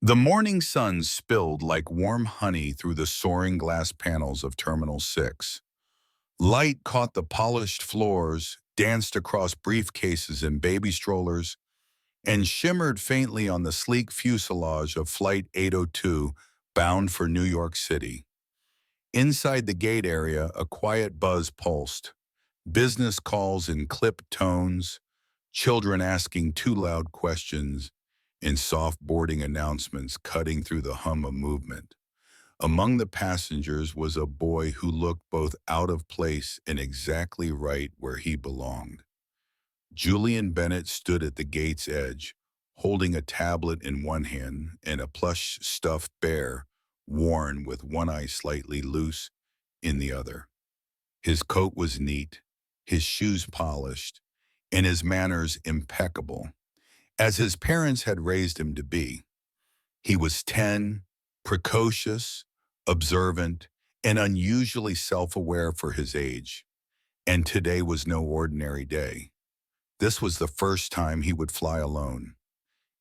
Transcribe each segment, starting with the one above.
The morning sun spilled like warm honey through the soaring glass panels of Terminal 6. Light caught the polished floors, danced across briefcases and baby strollers, and shimmered faintly on the sleek fuselage of Flight 802 bound for New York City. Inside the gate area, a quiet buzz pulsed. Business calls in clipped tones, children asking too loud questions, and soft boarding announcements cutting through the hum of movement. Among the passengers was a boy who looked both out of place and exactly right where he belonged. Julian Bennett stood at the gate's edge, holding a tablet in one hand and a plush stuffed bear, worn with one eye slightly loose, in the other. His coat was neat, his shoes polished, and his manners impeccable, as his parents had raised him to be. He was 10, precocious, observant, and unusually self-aware for his age. And today was no ordinary day. This was the first time he would fly alone.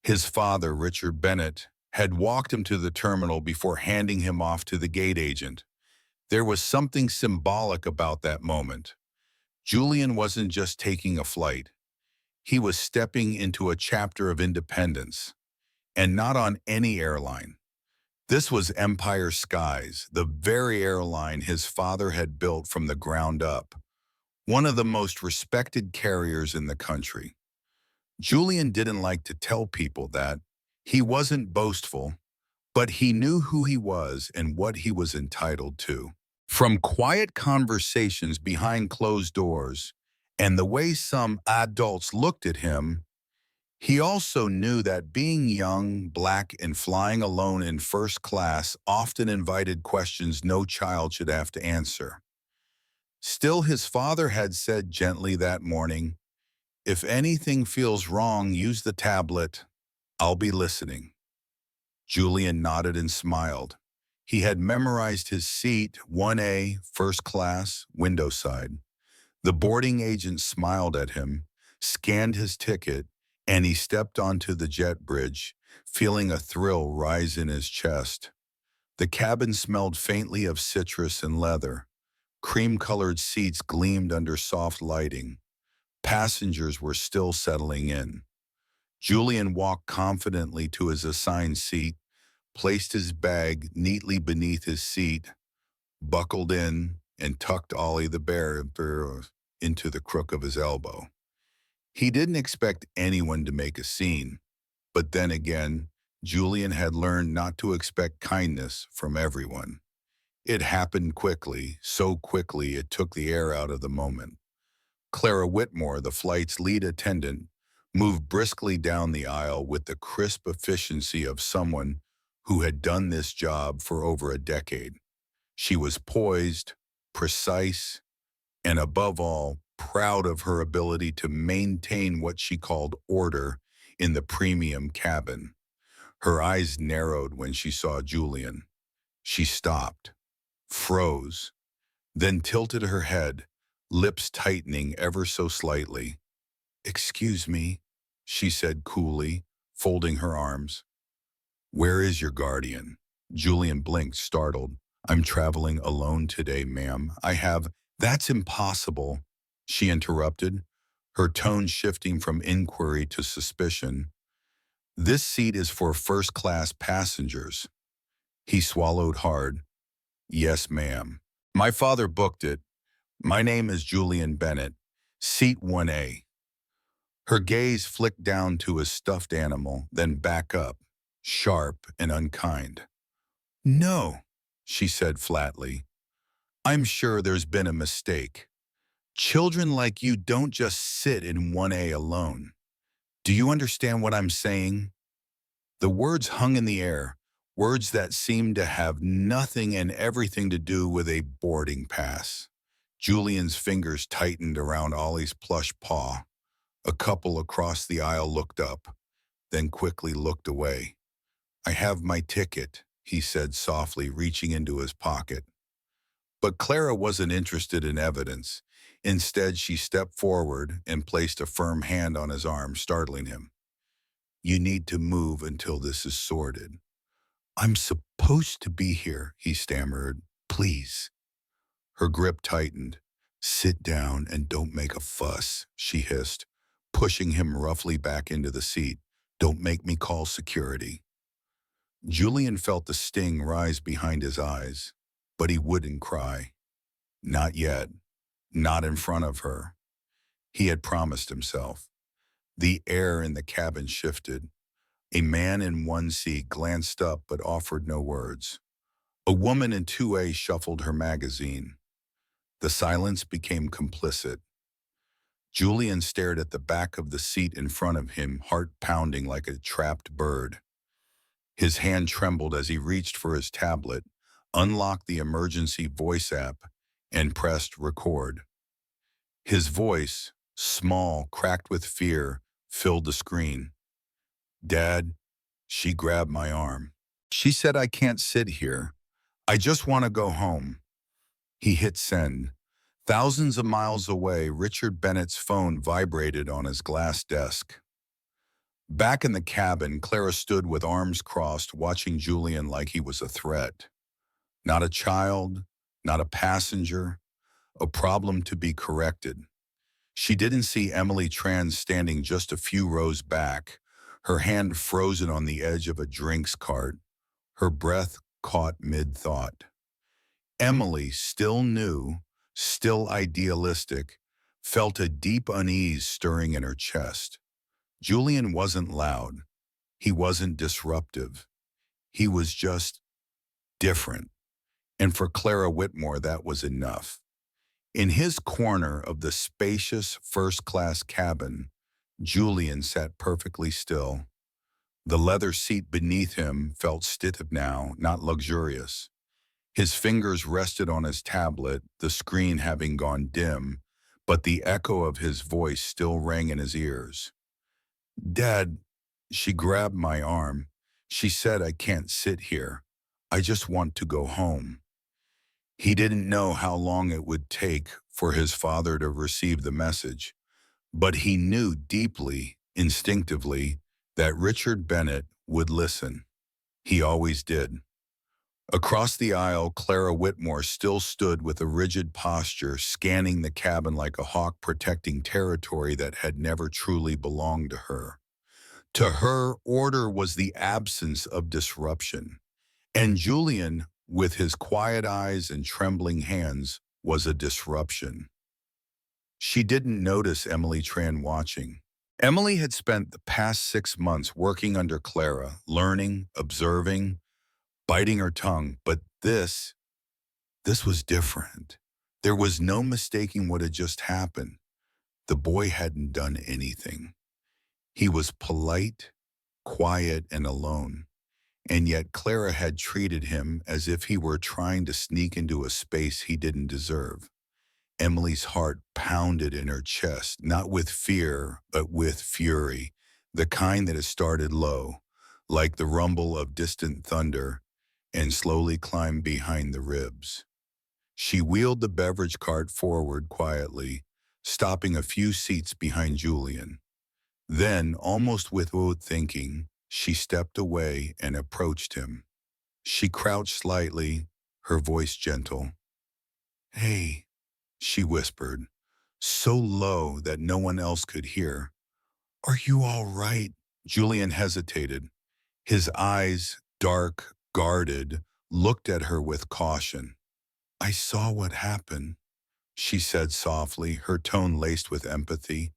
His father, Richard Bennett, had walked him to the terminal before handing him off to the gate agent. There was something symbolic about that moment. Julian wasn't just taking a flight. He was stepping into a chapter of independence, and not on any airline. This was Empire Skies, the very airline his father had built from the ground up, one of the most respected carriers in the country. Julian didn't like to tell people that. He wasn't boastful, but he knew who he was and what he was entitled to. From quiet conversations behind closed doors and the way some adults looked at him, he also knew that being young, black, and flying alone in first class often invited questions no child should have to answer. Still, his father had said gently that morning, "If anything feels wrong, use the tablet. I'll be listening." Julian nodded and smiled. He had memorized his seat, 1A, first class, window side. The boarding agent smiled at him, scanned his ticket, and he stepped onto the jet bridge, feeling a thrill rise in his chest. The cabin smelled faintly of citrus and leather. Cream-colored seats gleamed under soft lighting. Passengers were still settling in. Julian walked confidently to his assigned seat, placed his bag neatly beneath his seat, buckled in, and tucked Ollie the bear into the crook of his elbow. He didn't expect anyone to make a scene, but then again, Julian had learned not to expect kindness from everyone. It happened quickly, so quickly it took the air out of the moment. Clara Whitmore, the flight's lead attendant, moved briskly down the aisle with the crisp efficiency of someone who had done this job for over a decade. She was poised, precise, and above all, proud of her ability to maintain what she called order in the premium cabin. Her eyes narrowed when she saw Julian. She stopped, froze, then tilted her head, lips tightening ever so slightly. "Excuse me," she said coolly, folding her arms. "Where is your guardian?" Julian blinked, startled. "I'm traveling alone today, ma'am. I have—" "That's impossible," she interrupted, her tone shifting from inquiry to suspicion. "This seat is for first-class passengers." He swallowed hard. "Yes, ma'am. My father booked it. My name is Julian Bennett. Seat 1A. Her gaze flicked down to his stuffed animal, then back up, sharp and unkind. "No," she said flatly. "I'm sure there's been a mistake. Children like you don't just sit in 1A alone. Do you understand what I'm saying?" The words hung in the air, words that seemed to have nothing and everything to do with a boarding pass. Julian's fingers tightened around Ollie's plush paw. A couple across the aisle looked up, then quickly looked away. "I have my ticket," he said softly, reaching into his pocket. But Clara wasn't interested in evidence. Instead, she stepped forward and placed a firm hand on his arm, startling him. "You need to move until this is sorted." I'm supposed to be here, he stammered. Please. Her grip tightened. Sit down and don't make a fuss, she hissed, pushing him roughly back into the seat. Don't make me call security. Julian felt the sting rise behind his eyes, but he wouldn't cry. Not yet. Not in front of her. He had promised himself. The air in the cabin shifted. A man in one seat glanced up but offered no words. A woman in 2A shuffled her magazine. The silence became complicit. Julian stared at the back of the seat in front of him, heart pounding like a trapped bird. His hand trembled as he reached for his tablet, unlocked the emergency voice app, and pressed record. His voice, small, cracked with fear, filled the screen. Dad, she grabbed my arm. She said I can't sit here. I just want to go home. He hit send. Thousands of miles away, Richard Bennett's phone vibrated on his glass desk. Back in the cabin, Clara stood with arms crossed, watching Julian like he was a threat. Not a child, not a passenger, a problem to be corrected. She didn't see Emily Tran standing just a few rows back, her hand frozen on the edge of a drinks cart, her breath caught mid-thought. Emily, still new, still idealistic, felt a deep unease stirring in her chest. Julian wasn't loud. He wasn't disruptive. He was just different. And for Clara Whitmore, that was enough. In his corner of the spacious first-class cabin, Julian sat perfectly still. The leather seat beneath him felt stiff now, not luxurious. His fingers rested on his tablet, the screen having gone dim, but the echo of his voice still rang in his ears. Dad, she grabbed my arm. She said I can't sit here. I just want to go home. He didn't know how long it would take for his father to receive the message, but he knew deeply, instinctively, that Richard Bennett would listen. He always did. Across the aisle, Clara Whitmore still stood with a rigid posture, scanning the cabin like a hawk protecting territory that had never truly belonged to her. To her, order was the absence of disruption. And Julian, with his quiet eyes and trembling hands, was a disruption. She didn't notice Emily Tran watching. Emily had spent the past 6 months working under Clara, learning, observing, biting her tongue, but this was different. There was no mistaking what had just happened. The boy hadn't done anything. He was polite, quiet, and alone. And yet Clara had treated him as if he were trying to sneak into a space he didn't deserve. Emily's heart pounded in her chest, not with fear, but with fury, the kind that has started low, like the rumble of distant thunder, and slowly climbed behind the ribs. She wheeled the beverage cart forward quietly, stopping a few seats behind Julian. Then, almost without thinking, she stepped away and approached him. She crouched slightly, her voice gentle. Hey, she whispered, so low that no one else could hear. Are you all right? Julian hesitated. His eyes, dark, guarded, looked at her with caution. I saw what happened, she said softly, her tone laced with empathy.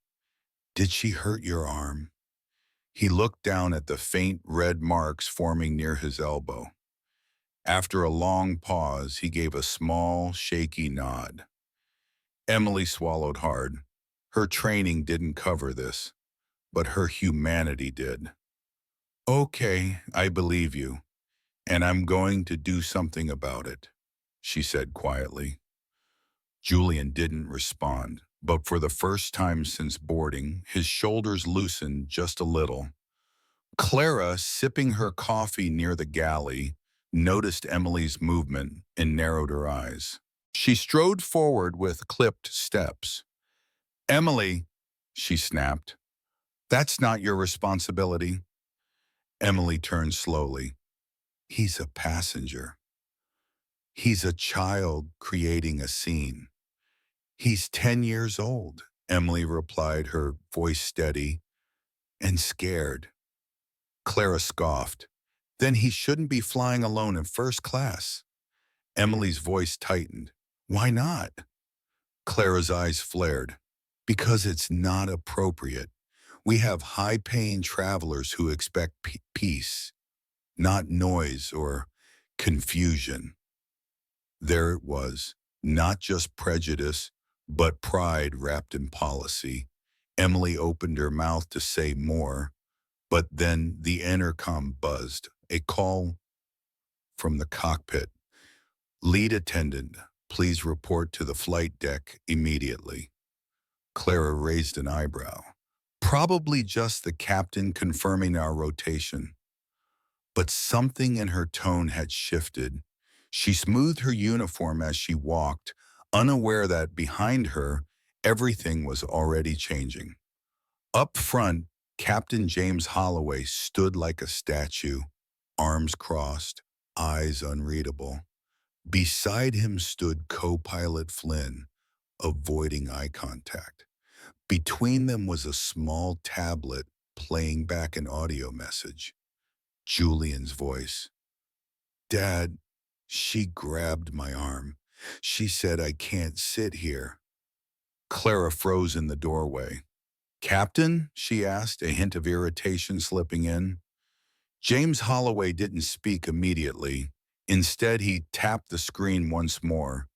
Did she hurt your arm? He looked down at the faint red marks forming near his elbow. After a long pause, he gave a small, shaky nod. Emily swallowed hard. Her training didn't cover this, but her humanity did. Okay, I believe you, and I'm going to do something about it, she said quietly. Julian didn't respond, but for the first time since boarding, his shoulders loosened just a little. Clara, sipping her coffee near the galley, noticed Emily's movement and narrowed her eyes. She strode forward with clipped steps. Emily, she snapped, that's not your responsibility. Emily turned slowly. He's a passenger. He's a child creating a scene. He's 10 years old, Emily replied, her voice steady and scared. Clara scoffed. Then he shouldn't be flying alone in first class. Emily's voice tightened. Why not? Clara's eyes flared. Because it's not appropriate. We have high-paying travelers who expect peace, not noise or confusion. There it was, not just prejudice, but pride wrapped in policy. Emily opened her mouth to say more, but then the intercom buzzed. A call from the cockpit. Lead attendant, please report to the flight deck immediately. Clara raised an eyebrow. Probably just the captain confirming our rotation. But something in her tone had shifted. She smoothed her uniform as she walked, unaware that behind her, everything was already changing. Up front, Captain James Holloway stood like a statue, arms crossed, eyes unreadable. Beside him stood co-pilot Flynn, avoiding eye contact. Between them was a small tablet playing back an audio message. Julian's voice. Dad, she grabbed my arm. She said I can't sit here. Clara froze in the doorway. Captain? She asked, a hint of irritation slipping in. James Holloway didn't speak immediately. Instead, he tapped the screen once more,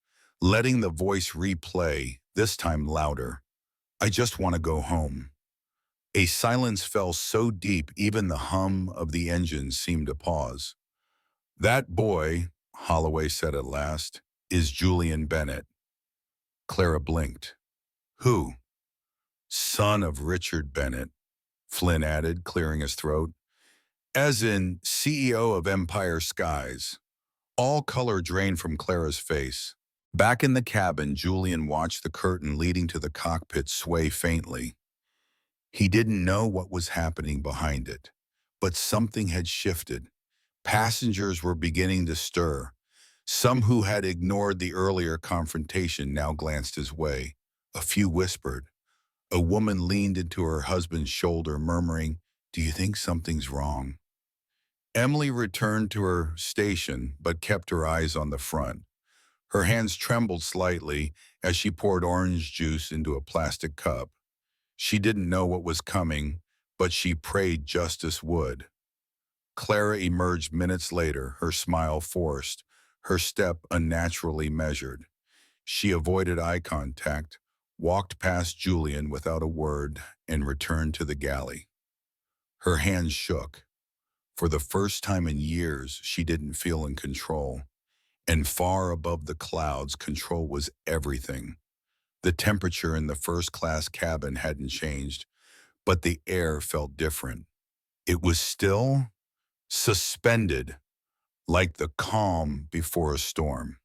letting the voice replay, this time louder. I just want to go home. A silence fell so deep even the hum of the engine seemed to pause. That boy, Holloway said at last, is Julian Bennett. Clara blinked. Who? Son of Richard Bennett, Flynn added, clearing his throat. As in CEO of Empire Skies. All color drained from Clara's face. Back in the cabin, Julian watched the curtain leading to the cockpit sway faintly. He didn't know what was happening behind it, but something had shifted. Passengers were beginning to stir. Some who had ignored the earlier confrontation now glanced his way. A few whispered. A woman leaned into her husband's shoulder, murmuring, Do you think something's wrong? Emily returned to her station, but kept her eyes on the front. Her hands trembled slightly as she poured orange juice into a plastic cup. She didn't know what was coming, but she prayed justice would. Clara emerged minutes later, her smile forced, her step unnaturally measured. She avoided eye contact, walked past Julian without a word, and returned to the galley. Her hands shook. For the first time in years, she didn't feel in control. And far above the clouds, control was everything. The temperature in the first-class cabin hadn't changed, but the air felt different. It was still, suspended, like the calm before a storm.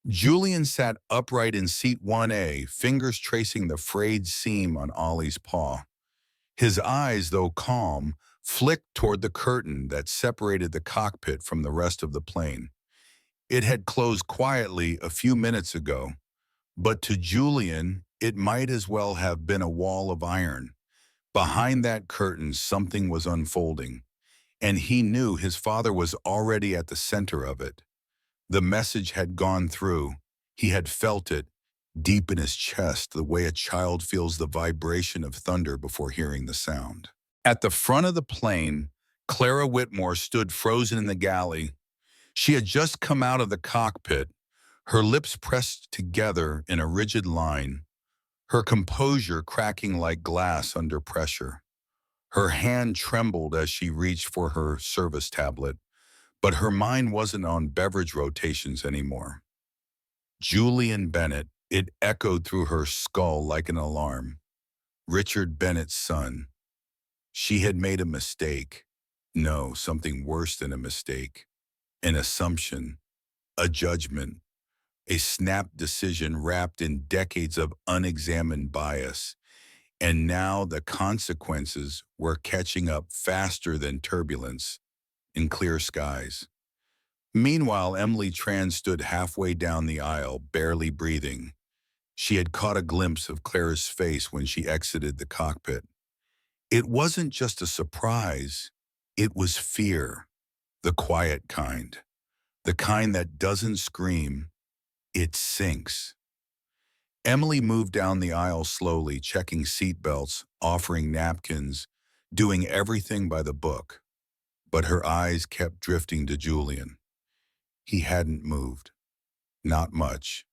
Julian sat upright in seat 1A, fingers tracing the frayed seam on Ollie's paw. His eyes, though calm, flicked toward the curtain that separated the cockpit from the rest of the plane. It had closed quietly a few minutes ago, but to Julian, it might as well have been a wall of iron. Behind that curtain, something was unfolding, and he knew his father was already at the center of it. The message had gone through. He had felt it, deep in his chest, the way a child feels the vibration of thunder before hearing the sound. At the front of the plane, Clara Whitmore stood frozen in the galley. She had just come out of the cockpit, her lips pressed together in a rigid line, her composure cracking like glass under pressure. Her hand trembled as she reached for her service tablet, but her mind wasn't on beverage rotations anymore. Julian Bennett, it echoed through her skull like an alarm. Richard Bennett's son. She had made a mistake. No, something worse than a mistake. An assumption, a judgment, a snap decision wrapped in decades of unexamined bias. And now the consequences were catching up faster than turbulence in clear skies. Meanwhile, Emily Tran stood halfway down the aisle, barely breathing. She had caught a glimpse of Clara's face when she exited the cockpit. It wasn't just a surprise, it was fear, the quiet kind, the kind that doesn't scream, it sinks. Emily moved down the aisle slowly, checking seatbelts, offering napkins, doing everything by the book. But her eyes kept drifting to Julian. He hadn't moved. Not much.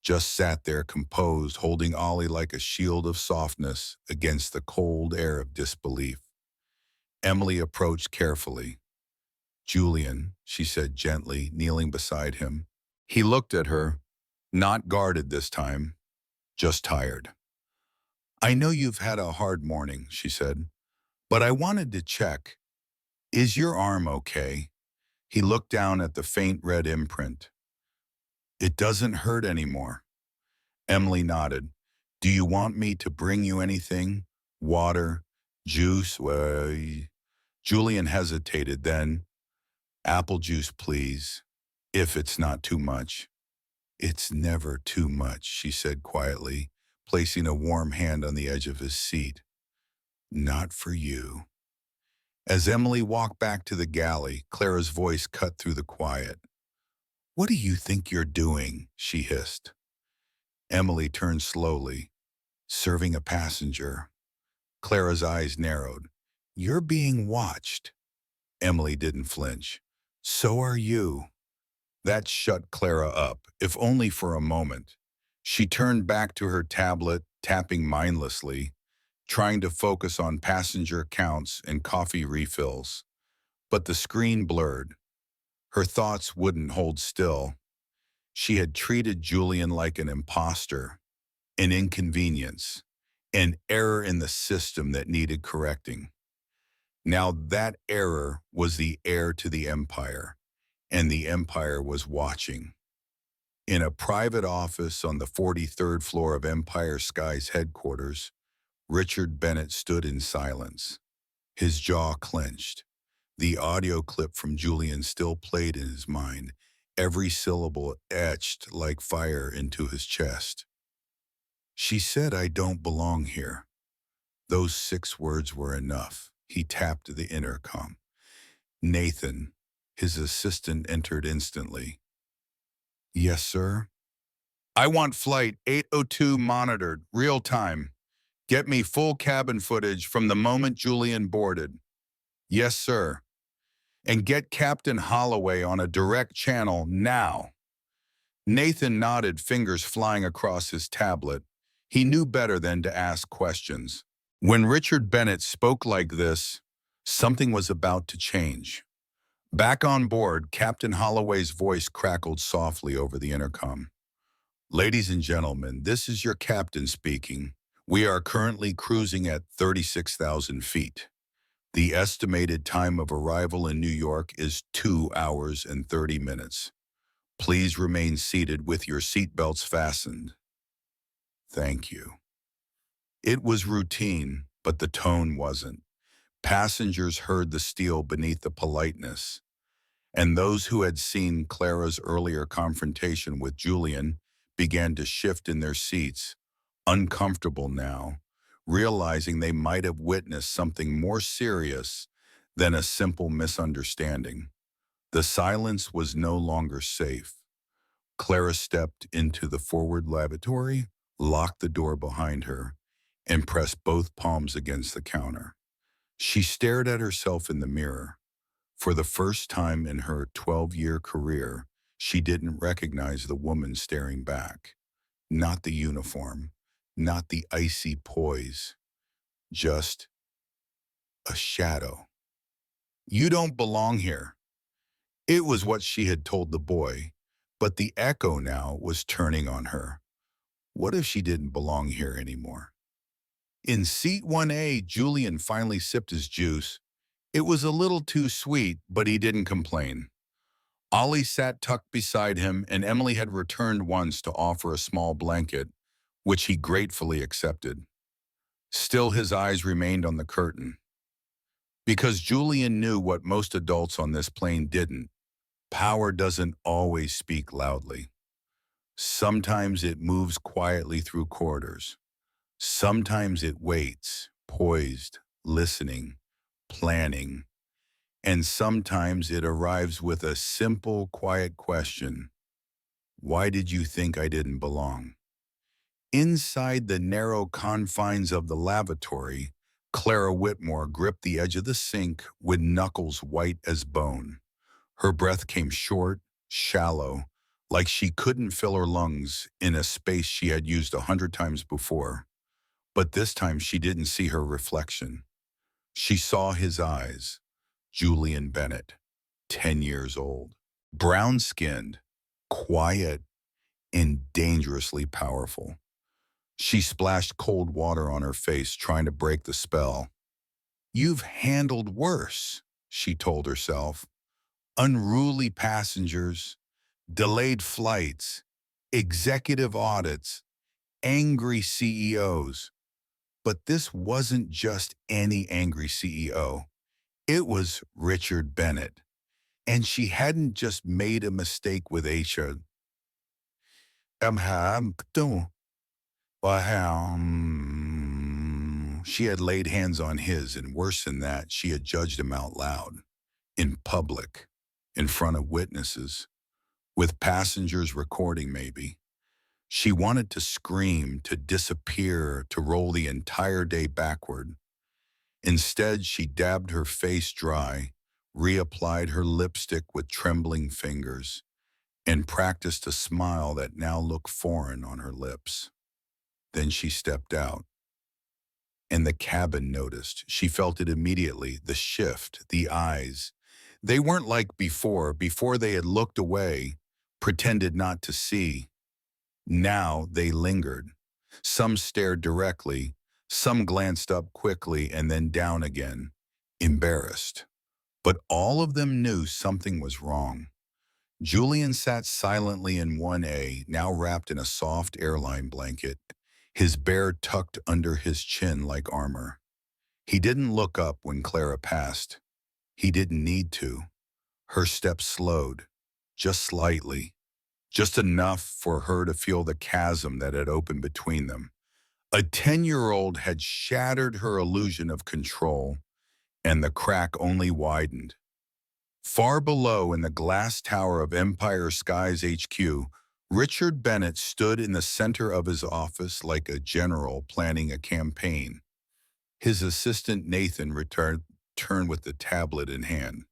Just sat there composed, holding Ollie like a shield of softness against the cold air of disbelief. Emily approached carefully. "Julian," she said gently, kneeling beside him. He looked at her, not guarded this time, just tired. "I know you've had a hard morning," she said, "but I wanted to check. Is your arm okay?" He looked down at the faint red imprint. "It doesn't hurt anymore." Emily nodded. "Do you want me to bring you anything? Water? Juice?" Julian hesitated, then, "Apple juice, please, if it's not too much." "It's never too much," she said quietly, placing a warm hand on the edge of his seat. "Not for you." As Emily walked back to the galley, Clara's voice cut through the quiet. "What do you think you're doing?" she hissed. Emily turned slowly. "Serving a passenger." Clara's eyes narrowed. "You're being watched." Emily didn't flinch. "So are you." That shut Clara up, if only for a moment. She turned back to her tablet, tapping mindlessly, trying to focus on passenger counts and coffee refills. But the screen blurred. Her thoughts wouldn't hold still. She had treated Julian like an imposter, an inconvenience, an error in the system that needed correcting. Now that error was the heir to the empire, and the empire was watching. In a private office on the 43rd floor of Empire Sky's headquarters, Richard Bennett stood in silence. His jaw clenched. The audio clip from Julian still played in his mind, every syllable etched like fire into his chest. "She said I don't belong here." Those 6 words were enough. He tapped the intercom. Nathan, his assistant, entered instantly. "Yes, sir?" "I want flight 802 monitored, real time. Get me full cabin footage from the moment Julian boarded." "Yes, sir." "And get Captain Holloway on a direct channel now." Nathan nodded, fingers flying across his tablet. He knew better than to ask questions. When Richard Bennett spoke like this, something was about to change. Back on board, Captain Holloway's voice crackled softly over the intercom. "Ladies and gentlemen, this is your captain speaking. We are currently cruising at 36,000 feet. The estimated time of arrival in New York is 2 hours and 30 minutes. Please remain seated with your seatbelts fastened. Thank you." It was routine, but the tone wasn't. Passengers heard the steel beneath the politeness, and those who had seen Clara's earlier confrontation with Julian began to shift in their seats, uncomfortable now, realizing they might have witnessed something more serious than a simple misunderstanding. The silence was no longer safe. Clara stepped into the forward lavatory, locked the door behind her, and pressed both palms against the counter. She stared at herself in the mirror. For the first time in her 12-year career, she didn't recognize the woman staring back. Not the uniform, not the icy poise, just a shadow. "You don't belong here." It was what she had told the boy, but the echo now was turning on her. What if she didn't belong here anymore? In seat 1A, Julian finally sipped his juice. It was a little too sweet, but he didn't complain. Ollie sat tucked beside him, and Emily had returned once to offer a small blanket, which he gratefully accepted. Still, his eyes remained on the curtain. Because Julian knew what most adults on this plane didn't. Power doesn't always speak loudly. Sometimes it moves quietly through corridors. Sometimes it waits, poised, listening, planning. And sometimes it arrives with a simple, quiet question. Why did you think I didn't belong? Inside the narrow confines of the lavatory, Clara Whitmore gripped the edge of the sink with knuckles white as bone. Her breath came short, shallow, like she couldn't fill her lungs in a space she had used 100 times before. But this time she didn't see her reflection. She saw his eyes, Julian Bennett, 10 years old, brown-skinned, quiet, and dangerously powerful. She splashed cold water on her face, trying to break the spell. You've handled worse, she told herself. Unruly passengers, delayed flights, executive audits, angry CEOs. But this wasn't just any angry CEO. It was Richard Bennett. And she hadn't just made a mistake with HR. She had laid hands on his, and worse than that, she had judged him out loud, in public, in front of witnesses, with passengers recording maybe. She wanted to scream, to disappear, to roll the entire day backward. Instead, she dabbed her face dry, reapplied her lipstick with trembling fingers, and practiced a smile that now looked foreign on her lips. Then she stepped out. And the cabin noticed. She felt it immediately, the shift, the eyes. They weren't like before. Before they had looked away, pretended not to see. Now they lingered. Some stared directly, some glanced up quickly and then down again, embarrassed. But all of them knew something was wrong. Julian sat silently in 1A, now wrapped in a soft airline blanket, his bear tucked under his chin like armor. He didn't look up when Clara passed. He didn't need to. Her steps slowed, just slightly, just enough for her to feel the chasm that had opened between them. A 10-year-old had shattered her illusion of control, and the crack only widened. Far below in the glass tower of Empire Skies HQ, Richard Bennett stood in the center of his office like a general planning a campaign. His assistant Nathan returned with the tablet in hand.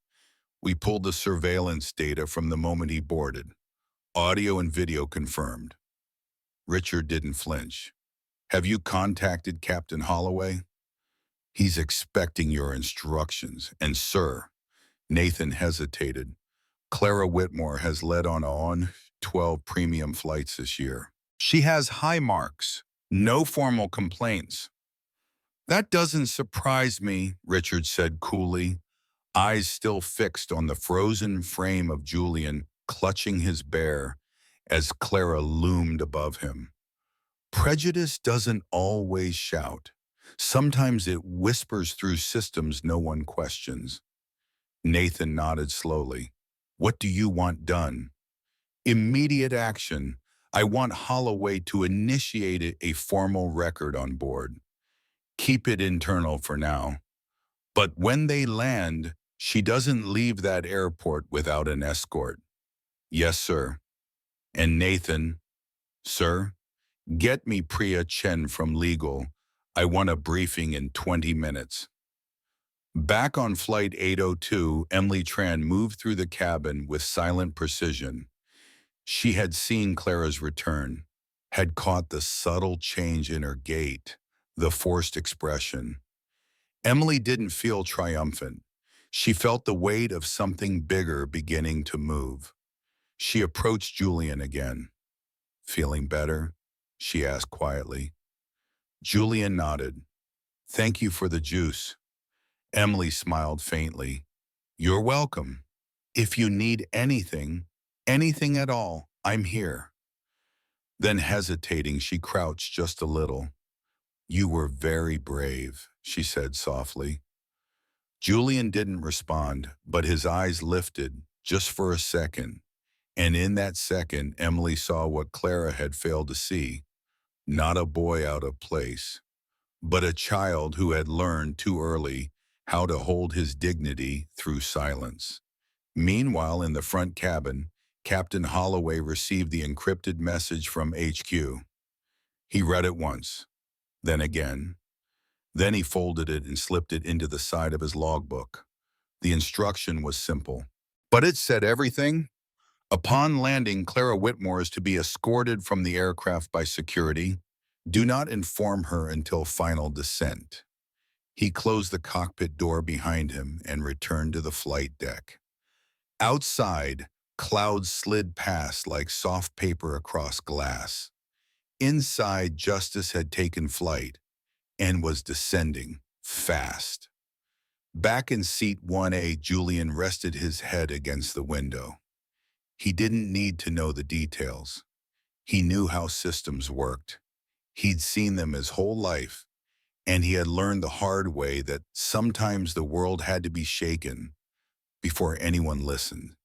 We pulled the surveillance data from the moment he boarded. Audio and video confirmed. Richard didn't flinch. Have you contacted Captain Holloway? He's expecting your instructions. And sir, Nathan hesitated. Clara Whitmore has led on 12 premium flights this year. She has high marks, no formal complaints. That doesn't surprise me, Richard said coolly, eyes still fixed on the frozen frame of Julian clutching his bear as Clara loomed above him. Prejudice doesn't always shout. Sometimes it whispers through systems no one questions. Nathan nodded slowly. What do you want done? Immediate action. I want Holloway to initiate a formal record on board. Keep it internal for now. But when they land, she doesn't leave that airport without an escort. Yes, sir. And Nathan, sir, get me Priya Chen from legal. I want a briefing in 20 minutes. Back on Flight 802, Emily Tran moved through the cabin with silent precision. She had seen Clara's return, had caught the subtle change in her gait, the forced expression. Emily didn't feel triumphant. She felt the weight of something bigger beginning to move. She approached Julian again. Feeling better? She asked quietly. Julian nodded. Thank you for the juice. Emily smiled faintly. You're welcome. If you need anything at all, I'm here. Then hesitating, she crouched just a little. You were very brave, she said softly. Julian didn't respond, but his eyes lifted, just for a second. And in that second, Emily saw what Clara had failed to see, not a boy out of place, but a child who had learned too early how to hold his dignity through silence. Meanwhile, in the front cabin, Captain Holloway received the encrypted message from HQ. He read it once, then again. Then he folded it and slipped it into the side of his logbook. The instruction was simple, but it said everything. Upon landing, Clara Whitmore is to be escorted from the aircraft by security. Do not inform her until final descent. He closed the cockpit door behind him and returned to the flight deck. Outside, clouds slid past like soft paper across glass. Inside, justice had taken flight and was descending fast. Back in seat 1A, Julian rested his head against the window. He didn't need to know the details. He knew how systems worked. He'd seen them his whole life, and he had learned the hard way that sometimes the world had to be shaken before anyone listened.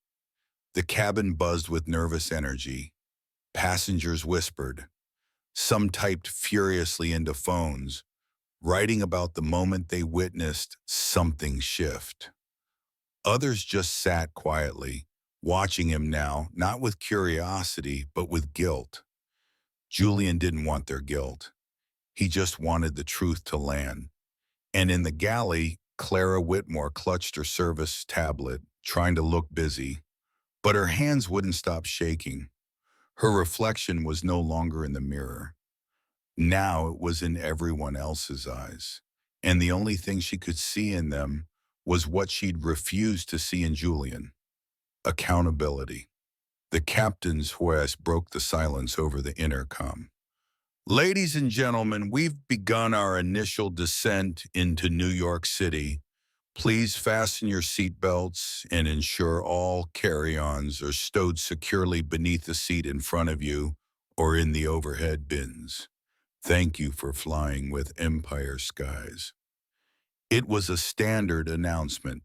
The cabin buzzed with nervous energy. Passengers whispered. Some typed furiously into phones, writing about the moment they witnessed something shift. Others just sat quietly, watching him now, not with curiosity, but with guilt. Julian didn't want their guilt. He just wanted the truth to land. And in the galley, Clara Whitmore clutched her service tablet, trying to look busy, but her hands wouldn't stop shaking. Her reflection was no longer in the mirror. Now it was in everyone else's eyes, and the only thing she could see in them was what she'd refused to see in Julian: accountability. The captain's voice broke the silence over the intercom. Ladies and gentlemen, we've begun our initial descent into New York City. Please fasten your seatbelts and ensure all carry-ons are stowed securely beneath the seat in front of you or in the overhead bins. Thank you for flying with Empire Skies. It was a standard announcement,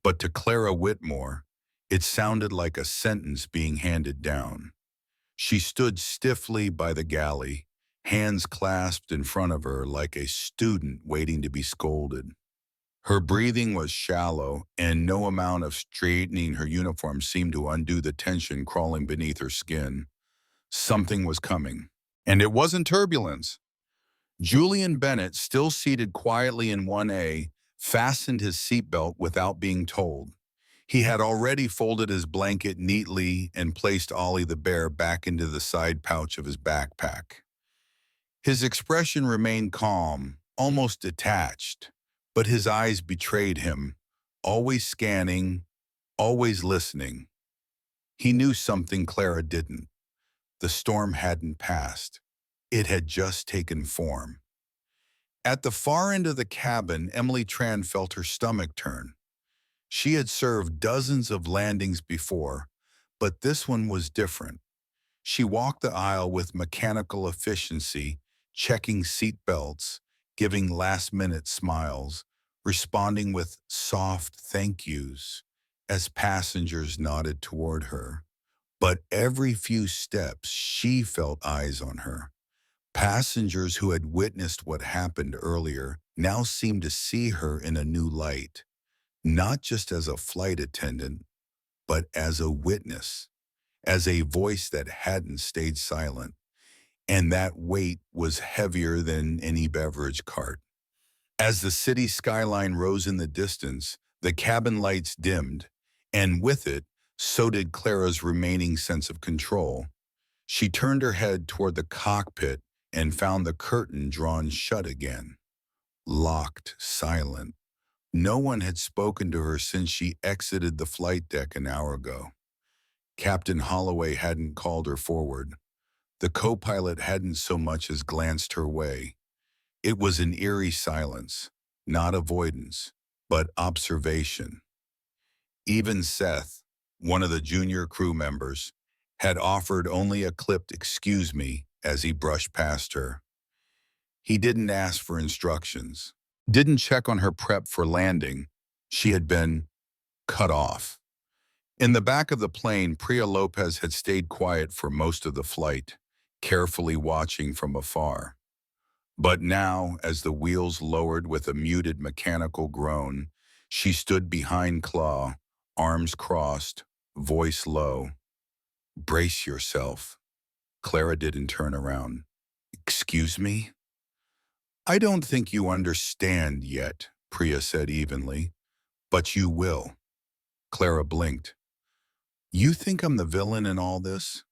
but to Clara Whitmore, it sounded like a sentence being handed down. She stood stiffly by the galley, hands clasped in front of her like a student waiting to be scolded. Her breathing was shallow, and no amount of straightening her uniform seemed to undo the tension crawling beneath her skin. Something was coming, and it wasn't turbulence. Julian Bennett, still seated quietly in 1A, fastened his seatbelt without being told. He had already folded his blanket neatly and placed Ollie the bear back into the side pouch of his backpack. His expression remained calm, almost detached, but his eyes betrayed him, always scanning, always listening. He knew something Clara didn't. The storm hadn't passed. It had just taken form. At the far end of the cabin, Emily Tran felt her stomach turn. She had served dozens of landings before, but this one was different. She walked the aisle with mechanical efficiency, checking seat belts, giving last-minute smiles, responding with soft thank yous as passengers nodded toward her. But every few steps, she felt eyes on her. Passengers who had witnessed what happened earlier now seemed to see her in a new light, not just as a flight attendant, but as a witness, as a voice that hadn't stayed silent. And that weight was heavier than any beverage cart. As the city skyline rose in the distance, the cabin lights dimmed, and with it, so did Clara's remaining sense of control. She turned her head toward the cockpit and found the curtain drawn shut again. Locked, silent. No one had spoken to her since she exited the flight deck an hour ago. Captain Holloway hadn't called her forward. The co-pilot hadn't so much as glanced her way. It was an eerie silence, not avoidance, but observation. Even Seth, one of the junior crew members, had offered only a clipped "excuse me" as he brushed past her. He didn't ask for instructions, didn't check on her prep for landing. She had been cut off. In the back of the plane, Priya Lopez had stayed quiet for most of the flight, carefully watching from afar. But now, as the wheels lowered with a muted mechanical groan, she stood behind Claw, arms crossed, voice low. "Brace yourself." Clara didn't turn around. "Excuse me?" "I don't think you understand yet," Priya said evenly. "But you will." Clara blinked. "You think I'm the villain in all this?"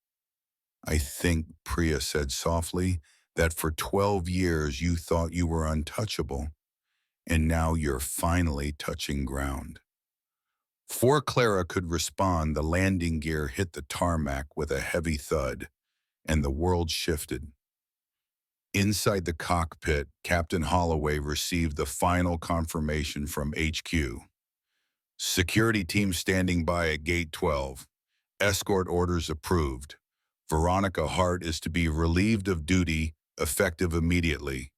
"I think," Priya said softly, "that for 12 years you thought you were untouchable, and now you're finally touching ground." Before Clara could respond, the landing gear hit the tarmac with a heavy thud, and the world shifted. Inside the cockpit, Captain Holloway received the final confirmation from HQ. "Security team standing by at Gate 12. Escort orders approved. Veronica Hart is to be relieved of duty, effective immediately.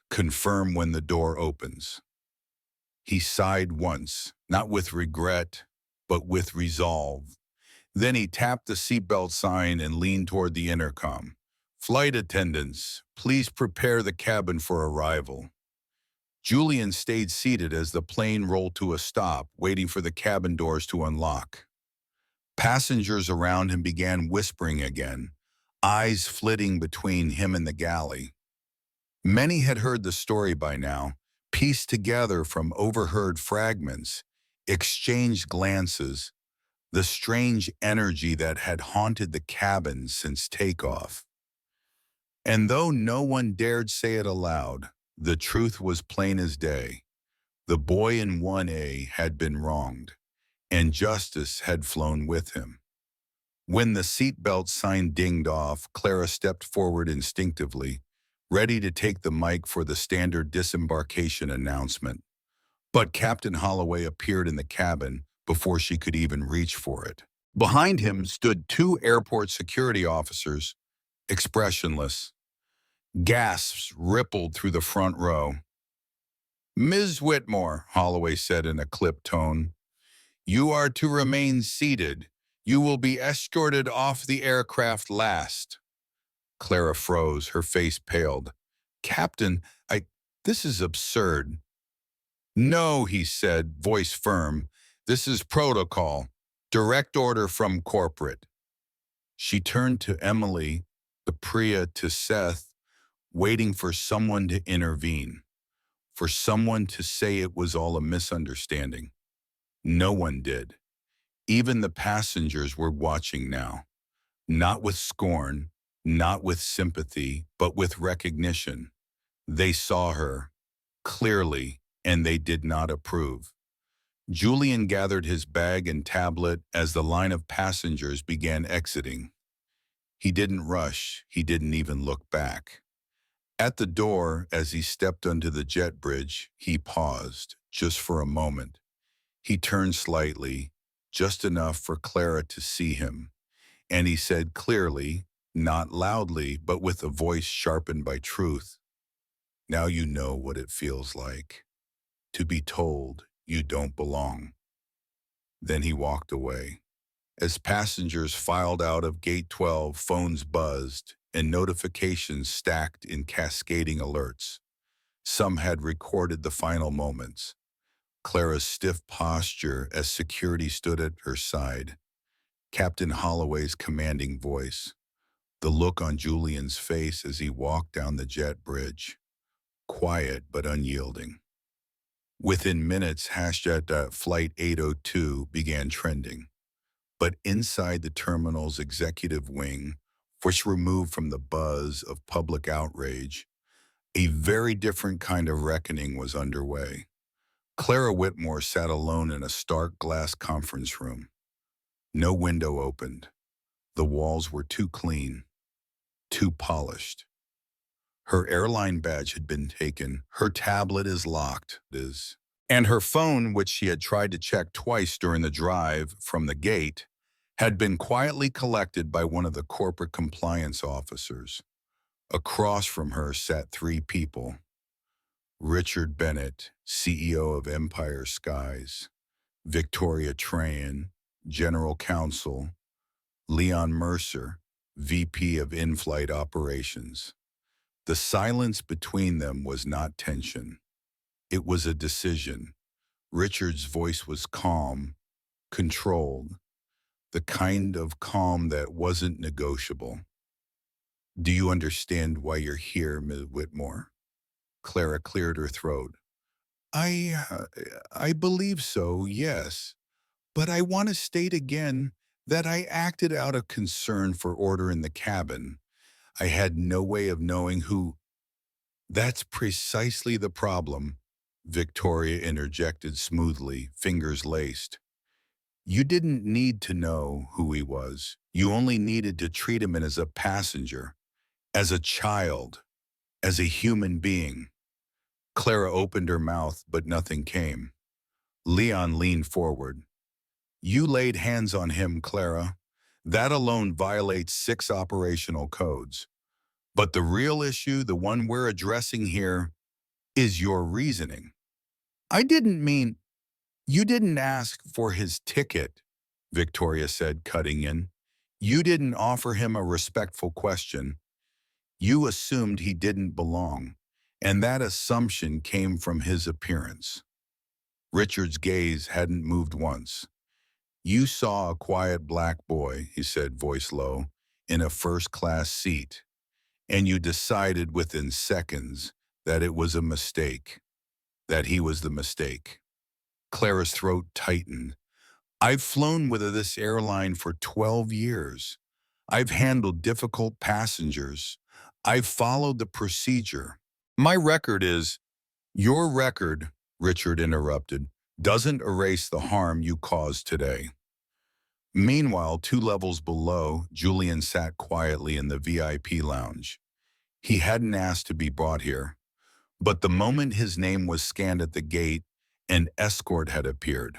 Confirm when the door opens." He sighed once, not with regret, but with resolve. Then he tapped the seatbelt sign and leaned toward the intercom. "Flight attendants, please prepare the cabin for arrival." Julian stayed seated as the plane rolled to a stop, waiting for the cabin doors to unlock. Passengers around him began whispering again, eyes flitting between him and the galley. Many had heard the story by now, pieced together from overheard fragments, exchanged glances, the strange energy that had haunted the cabin since takeoff. And though no one dared say it aloud, the truth was plain as day. The boy in 1A had been wronged, and justice had flown with him. When the seatbelt sign dinged off, Clara stepped forward instinctively, ready to take the mic for the standard disembarkation announcement. But Captain Holloway appeared in the cabin before she could even reach for it. Behind him stood two airport security officers, expressionless. Gasps rippled through the front row. "Ms. Whitmore," Holloway said in a clipped tone, "you are to remain seated. You will be escorted off the aircraft last." Clara froze, her face paled. "Captain, this is absurd." "No," he said, voice firm. "This is protocol. Direct order from corporate." She turned to Emily, to Priya, to Seth, waiting for someone to intervene, for someone to say it was all a misunderstanding. No one did. Even the passengers were watching now, not with scorn, not with sympathy, but with recognition. They saw her, clearly, and they did not approve. Julian gathered his bag and tablet as the line of passengers began exiting. He didn't rush, he didn't even look back. At the door, as he stepped onto the jet bridge, he paused, just for a moment. He turned slightly, just enough for Clara to see him, and he said clearly, not loudly, but with a voice sharpened by truth, "Now you know what it feels like, to be told you don't belong." Then he walked away. As passengers filed out of Gate 12, phones buzzed, and notifications stacked in cascading alerts. Some had recorded the final moments. Clara's stiff posture as security stood at her side, Captain Holloway's commanding voice, the look on Julian's face as he walked down the jet bridge, quiet but unyielding. Within minutes, Hashjet Flight 802 began trending. But inside the terminal's executive wing, which removed from the buzz of public outrage, a very different kind of reckoning was underway. Clara Whitmore sat alone in a stark glass conference room. No window opened. The walls were too clean, too polished. Her airline badge had been taken. Her tablet is locked, and her phone, which she had tried to check twice during the drive from the gate, had been quietly collected by one of the corporate compliance officers. Across from her sat three people. Richard Bennett, CEO of Empire Skies, Victoria Trahan, General Counsel, Leon Mercer, VP of In-Flight Operations. The silence between them was not tension. It was a decision. Richard's voice was calm, controlled, the kind of calm that wasn't negotiable. Do you understand why you're here, Ms. Whitmore? Clara cleared her throat. I, uh, I believe so, yes. But I want to state again that I acted out of concern for order in the cabin. I had no way of knowing who. That's precisely the problem, Victoria interjected smoothly, fingers laced. You didn't need to know who he was. You only needed to treat him as a passenger, as a child, as a human being. Clara opened her mouth, but nothing came. Leon leaned forward. You laid hands on him, Clara. That alone violates 6 operational codes. But the real issue, the one we're addressing here, is your reasoning. I didn't mean, you didn't ask for his ticket, Victoria said, cutting in. You didn't offer him a respectful question. You assumed he didn't belong, and that assumption came from his appearance. Richard's gaze hadn't moved once. You saw a quiet black boy, he said, voice low, in a first-class seat, and you decided within seconds that it was a mistake, that he was the mistake. Clara's throat tightened. I've flown with this airline for 12 years. I've handled difficult passengers. I've followed the procedure. My record is, your record, Richard interrupted, doesn't erase the harm you caused today. Meanwhile, 2 levels below, Julian sat quietly in the VIP lounge. He hadn't asked to be brought here, but the moment his name was scanned at the gate, an escort had appeared.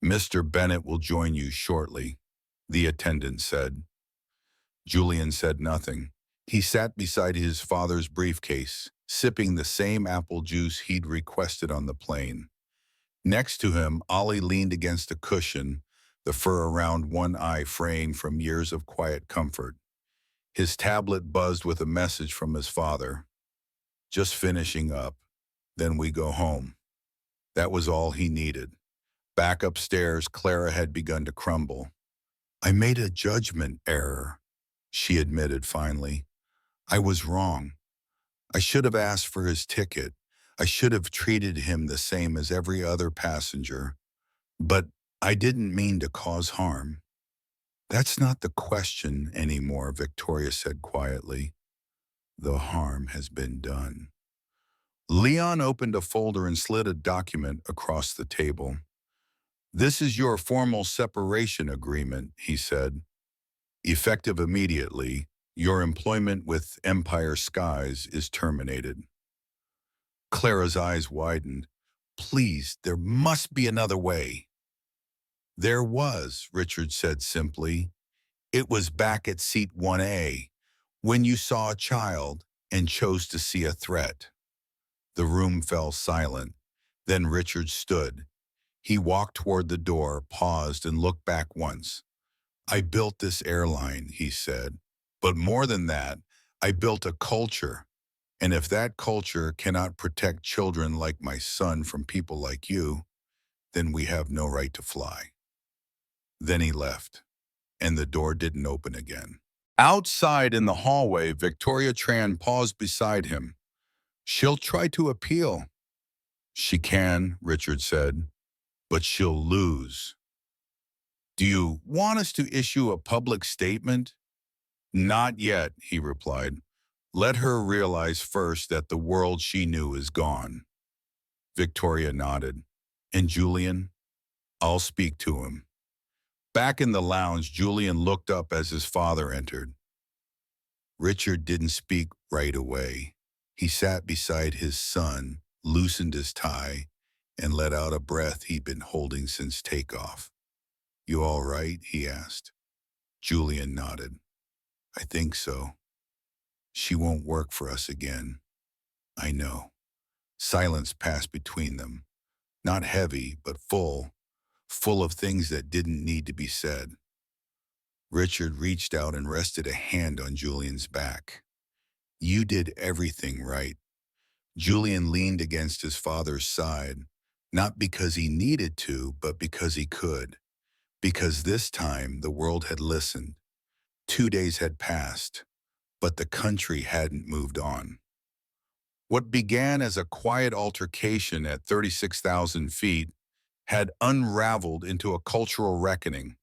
Mr. Bennett will join you shortly, the attendant said. Julian said nothing. He sat beside his father's briefcase, sipping the same apple juice he'd requested on the plane. Next to him, Ollie leaned against a cushion, the fur around one eye fraying from years of quiet comfort. His tablet buzzed with a message from his father. Just finishing up, then we go home. That was all he needed. Back upstairs, Clara had begun to crumble. I made a judgment error, she admitted finally. I was wrong. I should have asked for his ticket. I should have treated him the same as every other passenger. But I didn't mean to cause harm. That's not the question anymore, Victoria said quietly. The harm has been done. Leon opened a folder and slid a document across the table. This is your formal separation agreement, he said. Effective immediately, your employment with Empire Skies is terminated. Clara's eyes widened. Please, there must be another way. There was, Richard said simply. It was back at seat 1A, when you saw a child and chose to see a threat. The room fell silent. Then Richard stood. He walked toward the door, paused, and looked back once. I built this airline, he said. But more than that, I built a culture. And if that culture cannot protect children like my son from people like you, then we have no right to fly. Then he left, and the door didn't open again. Outside in the hallway, Victoria Tran paused beside him. She'll try to appeal. She can, Richard said, but she'll lose. Do you want us to issue a public statement? Not yet, he replied. Let her realize first that the world she knew is gone. Victoria nodded. And Julian? I'll speak to him. Back in the lounge, Julian looked up as his father entered. Richard didn't speak right away. He sat beside his son, loosened his tie, and let out a breath he'd been holding since takeoff. You all right? He asked. Julian nodded. I think so. She won't work for us again. I know. Silence passed between them. Not heavy, but full. full of things that didn't need to be said. Richard reached out and rested a hand on Julian's back. You did everything right. Julian leaned against his father's side, not because he needed to, but because he could. Because this time the world had listened. 2 days had passed, but the country hadn't moved on. What began as a quiet altercation at 36,000 feet had unraveled into a cultural reckoning,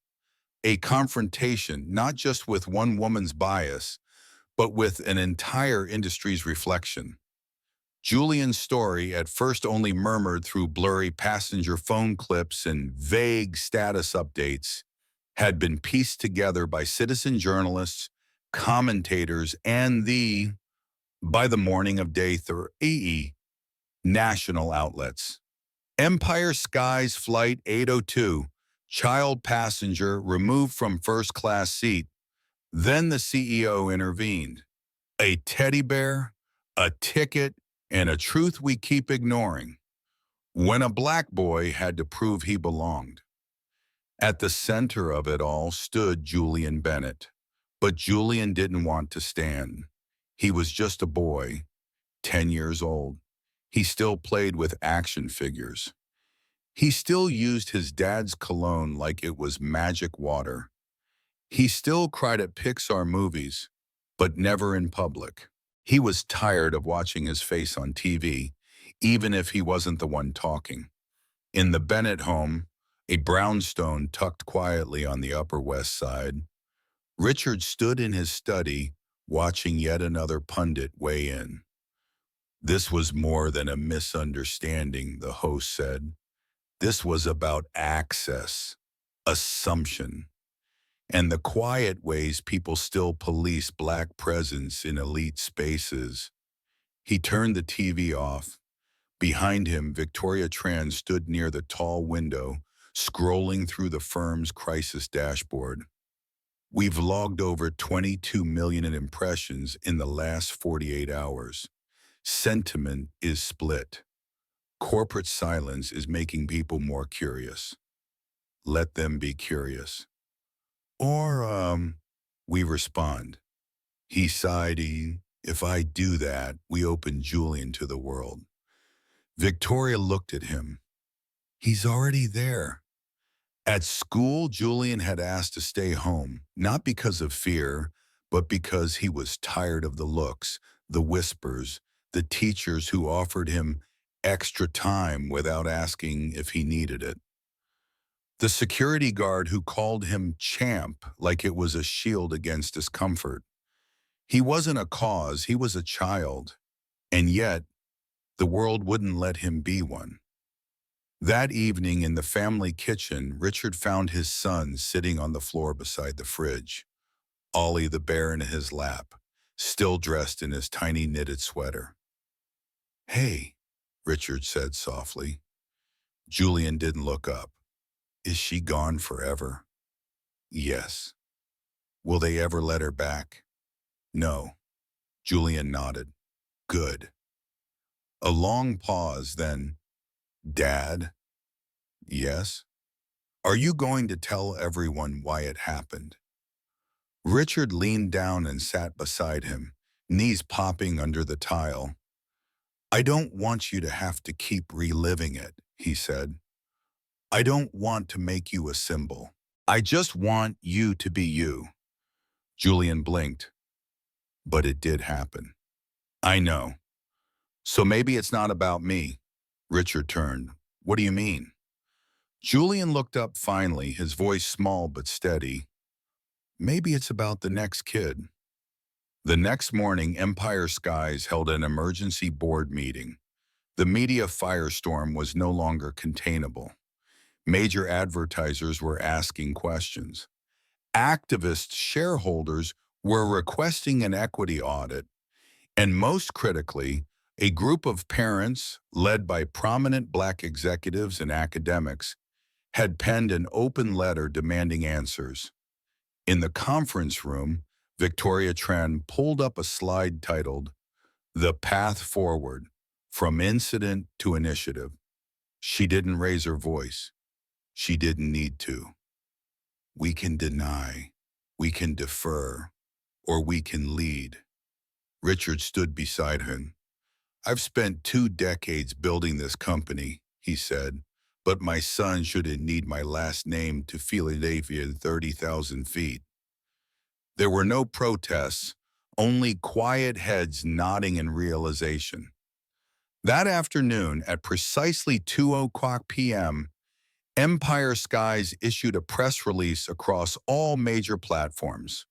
a confrontation not just with one woman's bias, but with an entire industry's reflection. Julian's story, at first only murmured through blurry passenger phone clips and vague status updates, had been pieced together by citizen journalists, commentators, and by the morning of day 3, national outlets. Empire Skies Flight 802, child passenger removed from first class seat. Then the CEO intervened. A teddy bear, a ticket, and a truth we keep ignoring. When a black boy had to prove he belonged. At the center of it all stood Julian Bennett. But Julian didn't want to stand. He was just a boy, 10 years old. He still played with action figures. He still used his dad's cologne like it was magic water. He still cried at Pixar movies, but never in public. He was tired of watching his face on TV, even if he wasn't the one talking. In the Bennett home, a brownstone tucked quietly on the Upper West Side, Richard stood in his study, watching yet another pundit weigh in. This was more than a misunderstanding, the host said. This was about access, assumption, and the quiet ways people still police black presence in elite spaces. He turned the TV off. Behind him, Victoria Tran stood near the tall window, scrolling through the firm's crisis dashboard. We've logged over 22 million impressions in the last 48 hours. Sentiment is split. Corporate silence is making people more curious. Let them be curious. Or, we respond. He sighed. If I do that, we open Julian to the world. Victoria looked at him. He's already there. At school, Julian had asked to stay home, not because of fear, but because he was tired of the looks, the whispers, the teachers who offered him extra time without asking if he needed it. The security guard who called him champ like it was a shield against discomfort. He wasn't a cause, he was a child. And yet, the world wouldn't let him be one. That evening in the family kitchen, Richard found his son sitting on the floor beside the fridge, Ollie the bear in his lap, still dressed in his tiny knitted sweater. Hey, Richard said softly. Julian didn't look up. Is she gone forever? Yes. Will they ever let her back? No. Julian nodded. Good. A long pause, then, Dad? Yes? Are you going to tell everyone why it happened? Richard leaned down and sat beside him, knees popping under the tile. I don't want you to have to keep reliving it, he said. I don't want to make you a symbol. I just want you to be you. Julian blinked. But it did happen. I know. So maybe it's not about me. Richard turned. What do you mean? Julian looked up finally, his voice small but steady. Maybe it's about the next kid. The next morning, Empire Skies held an emergency board meeting. The media firestorm was no longer containable. Major advertisers were asking questions. Activist shareholders were requesting an equity audit. And most critically, a group of parents, led by prominent black executives and academics, had penned an open letter demanding answers. In the conference room, Victoria Tran pulled up a slide titled, The Path Forward, From Incident to Initiative. She didn't raise her voice. She didn't need to. We can deny, we can defer, or we can lead. Richard stood beside him. I've spent 2 decades building this company, he said, but my son shouldn't need my last name to Philadelphia 30,000 feet. There were no protests, only quiet heads nodding in realization. That afternoon, at precisely 2:00 p.m., Empire Skies issued a press release across all major platforms.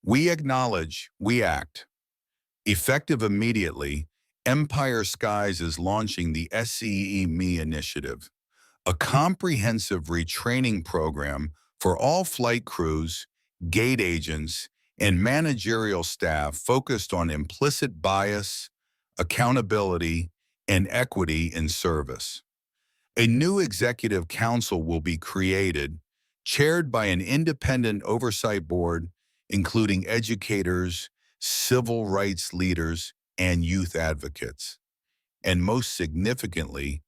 We acknowledge, we act. Effective immediately, Empire Skies is launching the SCE-Me initiative, a comprehensive retraining program for all flight crews, gate agents, and managerial staff focused on implicit bias, accountability, and equity in service. A new executive council will be created, chaired by an independent oversight board, including educators, civil rights leaders, and youth advocates. And most significantly,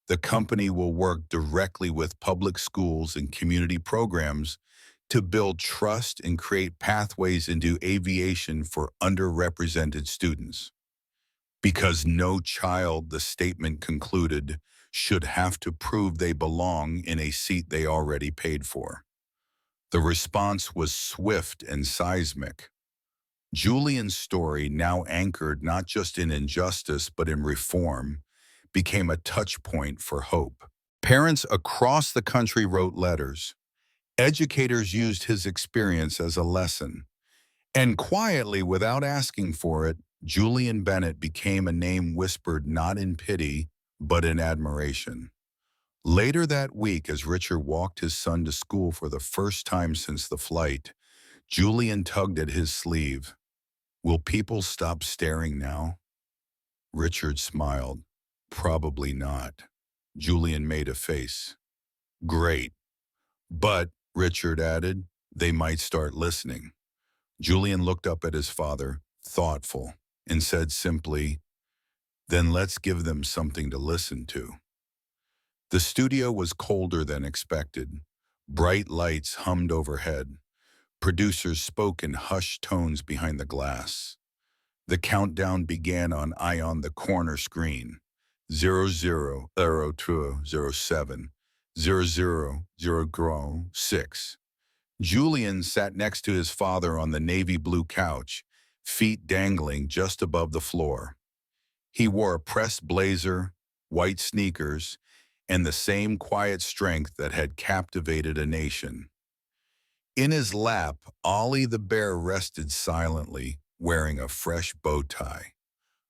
the company will work directly with public schools and community programs to build trust and create pathways into aviation for underrepresented students. Because no child, the statement concluded, should have to prove they belong in a seat they already paid for. The response was swift and seismic. Julian's story, now anchored not just in injustice but in reform, became a touch point for hope. Parents across the country wrote letters. Educators used his experience as a lesson. And quietly, without asking for it, Julian Bennett became a name whispered not in pity, but in admiration. Later that week, as Richard walked his son to school for the first time since the flight, Julian tugged at his sleeve. Will people stop staring now? Richard smiled. Probably not. Julian made a face. Great. But, Richard added, they might start listening. Julian looked up at his father, thoughtful, and said simply, then let's give them something to listen to. The studio was colder than expected. Bright lights hummed overhead. Producers spoke in hushed tones behind the glass. The countdown began on the corner screen. 000207 00006. Julian sat next to his father on the navy blue couch, feet dangling just above the floor. He wore a pressed blazer, white sneakers, and the same quiet strength that had captivated a nation. In his lap, Ollie the bear rested silently, wearing a fresh bow tie.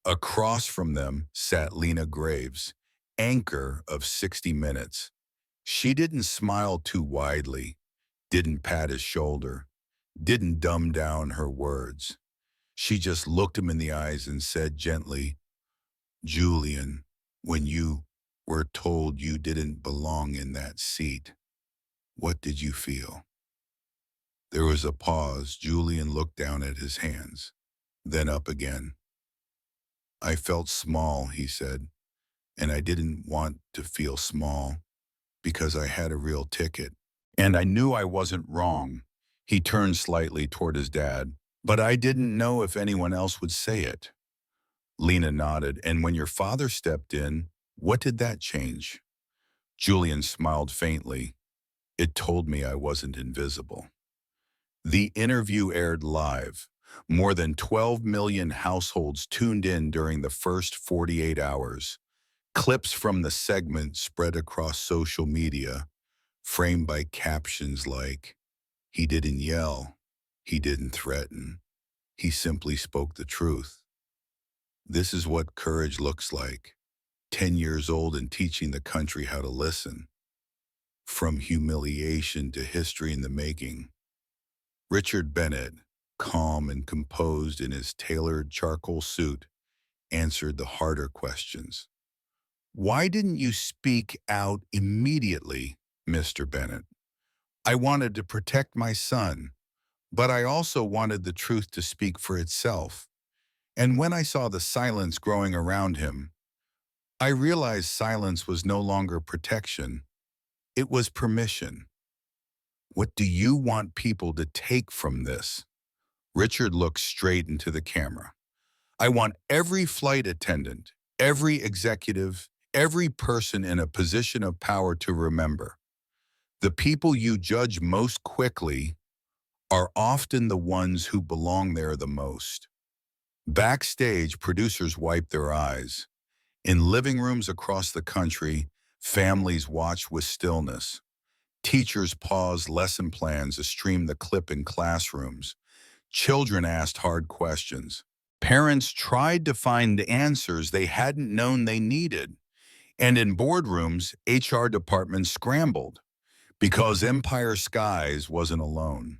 Across from them sat Lena Graves, anchor of 60 Minutes. She didn't smile too widely, didn't pat his shoulder, didn't dumb down her words. She just looked him in the eyes and said gently, Julian, when you were told you didn't belong in that seat, what did you feel? There was a pause. Julian looked down at his hands, then up again. I felt small, he said, and I didn't want to feel small because I had a real ticket. And I knew I wasn't wrong. He turned slightly toward his dad, but I didn't know if anyone else would say it. Lena nodded, and when your father stepped in, what did that change? Julian smiled faintly. It told me I wasn't invisible. The interview aired live. More than 12 million households tuned in during the first 48 hours. Clips from the segment spread across social media, framed by captions like, he didn't yell, he didn't threaten, he simply spoke the truth. This is what courage looks like, 10 years old and teaching the country how to listen. From humiliation to history in the making. Richard Bennett, calm and composed in his tailored charcoal suit, answered the harder questions. Why didn't you speak out immediately, Mr. Bennett? I wanted to protect my son, but I also wanted the truth to speak for itself. And when I saw the silence growing around him, I realized silence was no longer protection. It was permission. What do you want people to take from this? Richard looked straight into the camera. I want every flight attendant, every executive, every person in a position of power to remember. The people you judge most quickly are often the ones who belong there the most. Backstage, producers wiped their eyes. In living rooms across the country, families watched with stillness. Teachers paused lesson plans to stream the clip in classrooms. Children asked hard questions. Parents tried to find the answers they hadn't known they needed. And in boardrooms, HR departments scrambled because Empire Skies wasn't alone.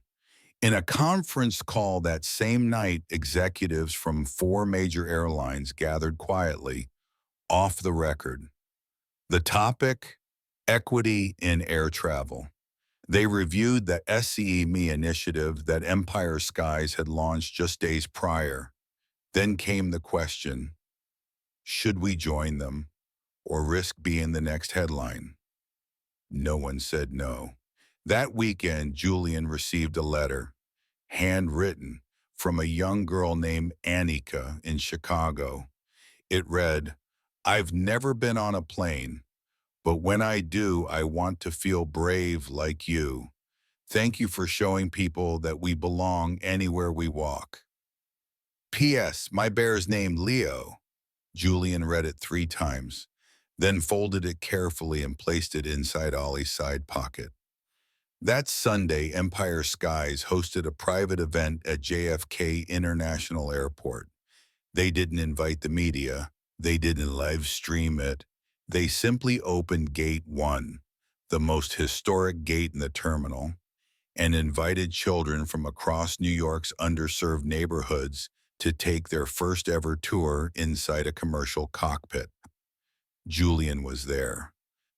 In a conference call that same night, executives from 4 major airlines gathered quietly, off the record. The topic, equity in air travel. They reviewed the SCE-Me initiative that Empire Skies had launched just days prior. Then came the question, should we join them or risk being the next headline? No one said no. That weekend, Julian received a letter, handwritten, from a young girl named Annika in Chicago. It read, I've never been on a plane, but when I do, I want to feel brave like you. Thank you for showing people that we belong anywhere we walk. P.S. My bear's named Leo. Julian read it 3 times, then folded it carefully and placed it inside Ollie's side pocket. That Sunday, Empire Skies hosted a private event at JFK International Airport. They didn't invite the media. They didn't live stream it. They simply opened Gate 1, the most historic gate in the terminal, and invited children from across New York's underserved neighborhoods to take their first ever tour inside a commercial cockpit. Julian was there,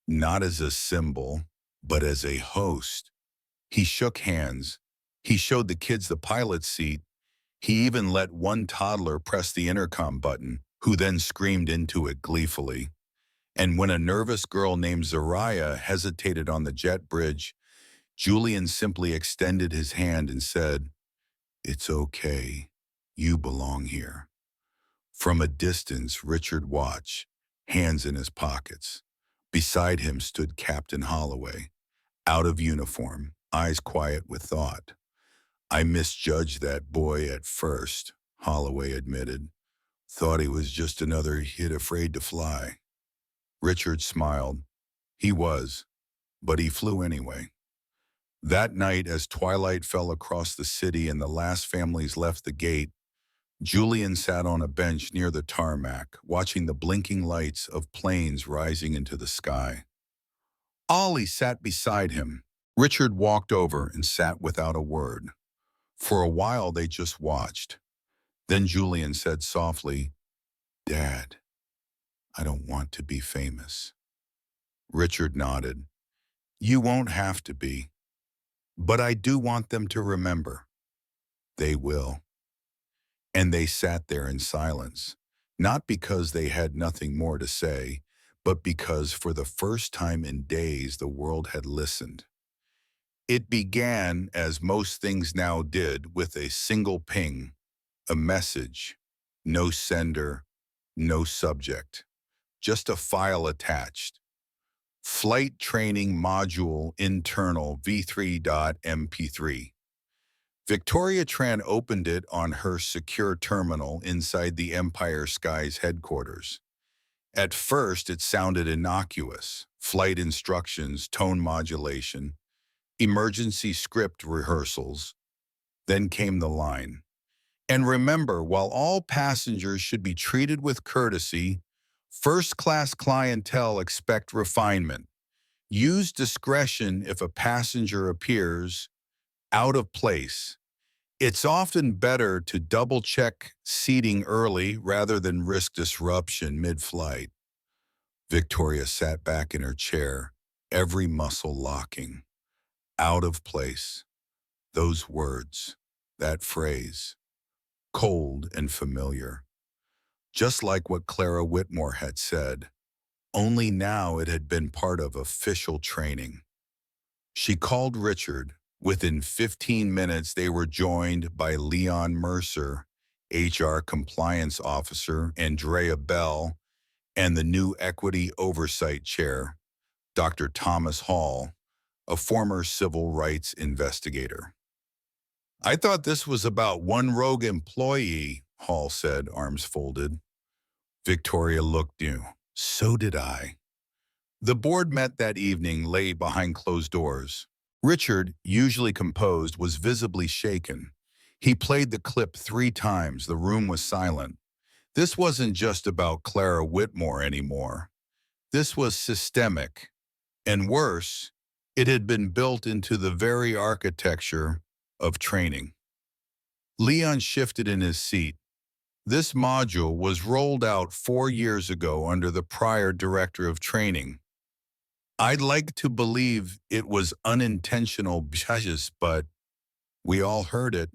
not as a symbol, but as a host. He shook hands. He showed the kids the pilot's seat. He even let one toddler press the intercom button, who then screamed into it gleefully. And when a nervous girl named Zariah hesitated on the jet bridge, Julian simply extended his hand and said, It's okay. You belong here. From a distance, Richard watched, hands in his pockets. Beside him stood Captain Holloway, out of uniform, eyes quiet with thought. I misjudged that boy at first, Holloway admitted. Thought he was just another kid afraid to fly. Richard smiled. He was, but he flew anyway. That night, as twilight fell across the city and the last families left the gate, Julian sat on a bench near the tarmac, watching the blinking lights of planes rising into the sky. Ollie sat beside him. Richard walked over and sat without a word. For a while, they just watched. Then Julian said softly, Dad, I don't want to be famous. Richard nodded. You won't have to be. But I do want them to remember. They will. And they sat there in silence, not because they had nothing more to say, but because for the first time in days the world had listened. It began, as most things now did, with a single ping, a message, no sender, no subject, just a file attached. Flight Training Module Internal v3.mp3. Victoria Tran opened it on her secure terminal inside the Empire Skies headquarters. At first, it sounded innocuous. Flight instructions, tone modulation, emergency script rehearsals. Then came the line. And remember, while all passengers should be treated with courtesy, first-class clientele expect refinement. Use discretion if a passenger appears out of place. It's often better to double-check seating early rather than risk disruption mid-flight. Victoria sat back in her chair, every muscle locking. Out of place. Those words, that phrase, cold and familiar. Just like what Clara Whitmore had said, only now it had been part of official training. She called Richard. Within 15 minutes, they were joined by Leon Mercer, HR Compliance Officer, Andrea Bell, and the new Equity Oversight Chair, Dr. Thomas Hall, a former civil rights investigator. I thought this was about one rogue employee, Hall said, arms folded. Victoria looked new. So did I. The board met that evening lay behind closed doors. Richard, usually composed, was visibly shaken. He played the clip 3 times. The room was silent. This wasn't just about Clara Whitmore anymore. This was systemic. And worse, it had been built into the very architecture of training. Leon shifted in his seat. This module was rolled out 4 years ago under the prior director of training. I'd like to believe it was unintentional bias, but we all heard it.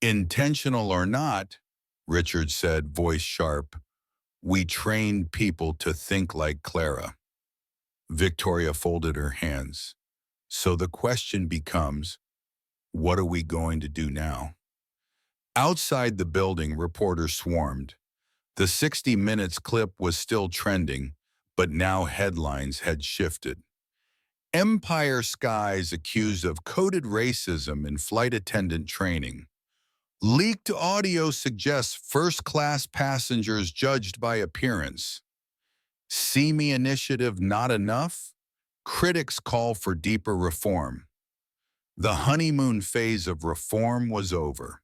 Intentional or not, Richard said, voice sharp, we trained people to think like Clara. Victoria folded her hands. So the question becomes, what are we going to do now? Outside the building, reporters swarmed. The 60 Minutes clip was still trending, but now headlines had shifted. Empire Skies accused of coded racism in flight attendant training. Leaked audio suggests first-class passengers judged by appearance. See Me initiative not enough? Critics call for deeper reform. The honeymoon phase of reform was over.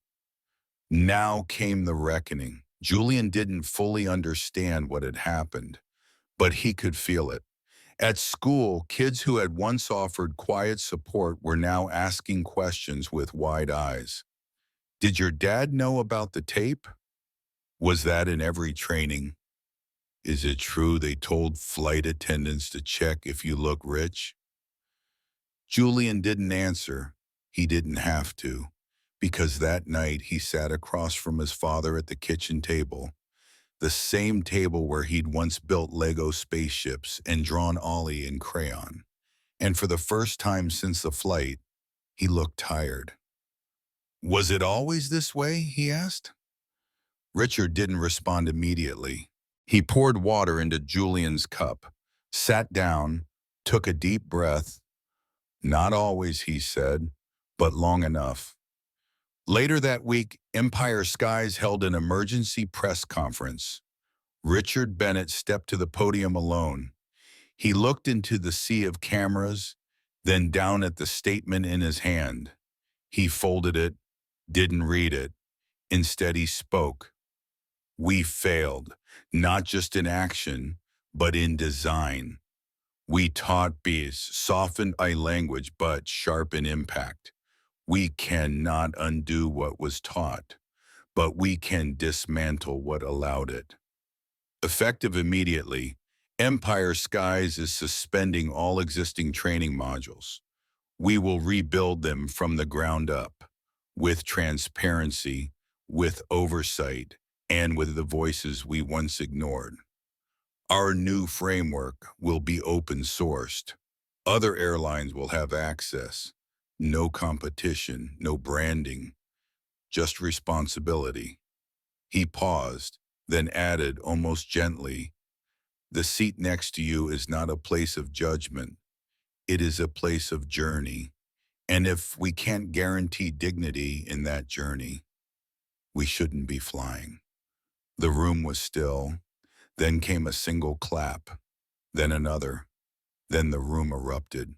Now came the reckoning. Julian didn't fully understand what had happened, but he could feel it. At school, kids who had once offered quiet support were now asking questions with wide eyes. Did your dad know about the tape? Was that in every training? Is it true they told flight attendants to check if you look rich? Julian didn't answer. He didn't have to, because that night he sat across from his father at the kitchen table, the same table where he'd once built Lego spaceships and drawn Ollie in crayon. And for the first time since the flight, he looked tired. Was it always this way? He asked. Richard didn't respond immediately. He poured water into Julian's cup, sat down, took a deep breath. Not always, he said, but long enough. Later that week, Empire Skies held an emergency press conference. Richard Bennett stepped to the podium alone. He looked into the sea of cameras, then down at the statement in his hand. He folded it, didn't read it. Instead, he spoke. We failed, not just in action, but in design. We taught bees, softened eye language, but sharp in impact. We cannot undo what was taught, but we can dismantle what allowed it. Effective immediately, Empire Skies is suspending all existing training modules. We will rebuild them from the ground up, with transparency, with oversight, and with the voices we once ignored. Our new framework will be open-sourced. Other airlines will have access. No competition, no branding, just responsibility. He paused, then added almost gently, the seat next to you is not a place of judgment. It is a place of journey. And if we can't guarantee dignity in that journey, we shouldn't be flying. The room was still. Then came a single clap, then another. Then the room erupted.